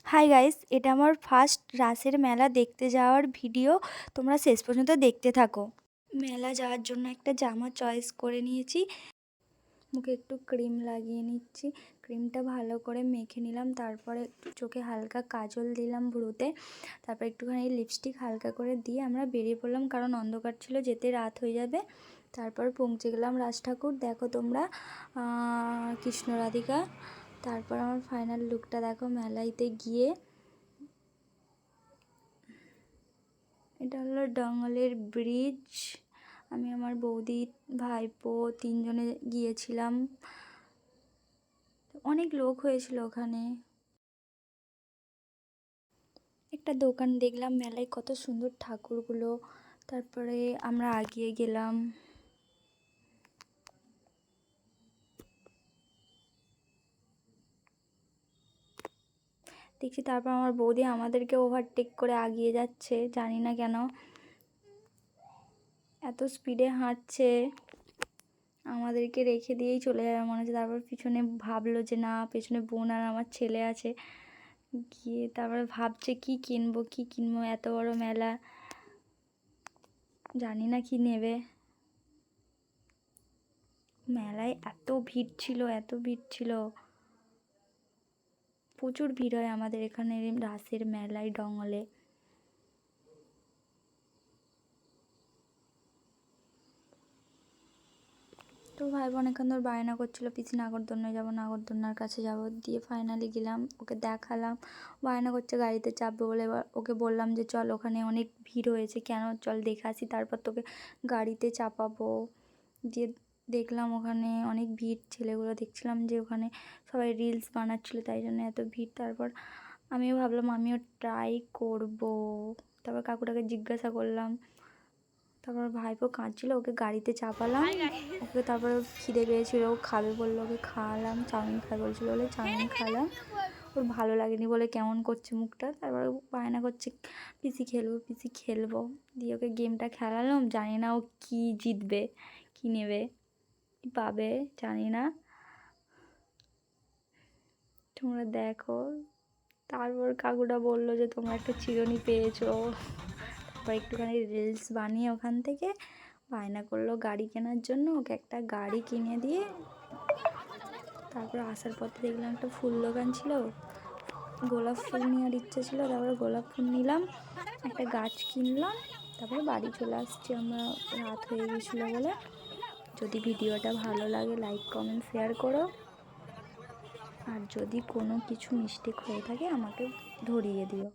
Hi guys, এটা আমার first রাসের মেলা দেখতে যাওয়ার ভিডিও। তোমরা শেষ পর্যন্ত দেখতে থাকো। মেলা যাওয়ার জন্য একটা জামা চয়েস করে নিয়েছি। মুখে একটু ক্রিম লাগিয়ে নিচ্ছি। ক্রিমটা ভালো করে মেখে নিলাম, তারপরে একটু চোখে হালকা কাজল দিলাম ভ্রুতে, তারপর একটুখানি লিপস্টিক হালকা করে দিয়ে আমরা বেরিয়ে পড়লাম, কারণ অন্ধকার ছিল, যেতে রাত হয়ে যাবে। তারপর পৌঁছে গেলাম রাজ ঠাকুর। দেখো তোমরা কৃষ্ণ রাধিকা। তারপর আমার ফাইনাল লুকটা দেখো মেলাইতে গিয়ে। এটা হলো ডঙ্গলের ব্রিজ। আমি আমার বৌদি, ভাইপো তিনজনে গিয়েছিলাম। অনেক লোক হয়েছিল ওখানে। একটা দোকান দেখলাম মেলায়, কত সুন্দর ঠাকুরগুলো। তারপরে আমরা এগিয়ে গেলাম। দেখছি তারপর আমার বৌদি আমাদেরকে ওভারটেক করে এগিয়ে যাচ্ছে, জানি না কেন এত স্পিডে হাঁটছে। আমাদেরকে রেখে দিয়েই চলে যাবে মনে হচ্ছে। তারপর পিছনে ভাবলো যে না, পেছনে বোন আর আমার ছেলে আছে। গিয়ে তারপরে ভাবছে কি কিনবো, এত বড় মেলা, জানি না কি নেবে। মেলায় এত ভিড় ছিল, প্রচুর ভিড় হয় আমাদের এখানে রাসের মেলায় ডঙ্গলে। তো ভাই বোন এখান ধর বায়না করছিলো পিসি নাগরদোলনায় যাবো, নাগরদোলনার কাছে যাবো। দিয়ে ফাইনালি গেলাম, ওকে দেখালাম। বায়না করছে গাড়িতে চাপবে বলে। এবার ওকে বললাম যে চল, ওখানে অনেক ভিড় হয়েছে, কেন, চল দেখে আসি, তারপর তোকে গাড়িতে চাপাবো। দিয়ে দেখলাম ওখানে অনেক ভিড়। ছেলেগুলো দেখছিলাম যে ওখানে সবাই রিলস বানাচ্ছিলো, তাই জন্য এত ভিড়। তারপর আমিও ভাবলাম আমিও ট্রাই করবো। তারপর কাকুটাকে জিজ্ঞাসা করলাম। তারপর ভাইপো কাঁদছিলো, ওকে গাড়িতে চাপালাম। ওকে তারপরে খিদে পেয়েছিল, ও খাবে বললো, ওকে খাওয়ালাম। চাউমিন খাই বলছিলো বলে চাউমিন খাওয়ালাম। ওর ভালো লাগেনি বলে কেমন করছে মুখটা। তারপরে বায়না করছে পিসি খেলবো। দিয়ে ওকে গেমটা খেলালাম। জানি না ও কী জিতবে, কী নেবে, কী পাবে, জানি না। তোমরা দেখো। তারপর কাকুটা বললো যে তোমরা একটা চিরুনি পেয়েছো। তারপর একটুখানি রিলস বানিয়ে ওখান থেকে বায়না করলো গাড়ি কেনার জন্য। ওকে একটা গাড়ি কিনে দিয়ে তারপর আসার পথে দেখলাম একটা ফুল দোকান ছিল, গোলাপ ফুল নেওয়ার ইচ্ছে ছিল। তারপরে গোলাপ ফুল নিলাম, একটা গাছ কিনলাম। তারপরে বাড়ি চলে আসছি আমরা, রাত হয়ে গেছিলো বলে। যদি ভিডিওটা ভালো লাগে লাইক কমেন্ট শেয়ার করো, আর যদি কোনো কিছু মিস্টেক হয়ে থাকে আমাকে ধরিয়ে দিও।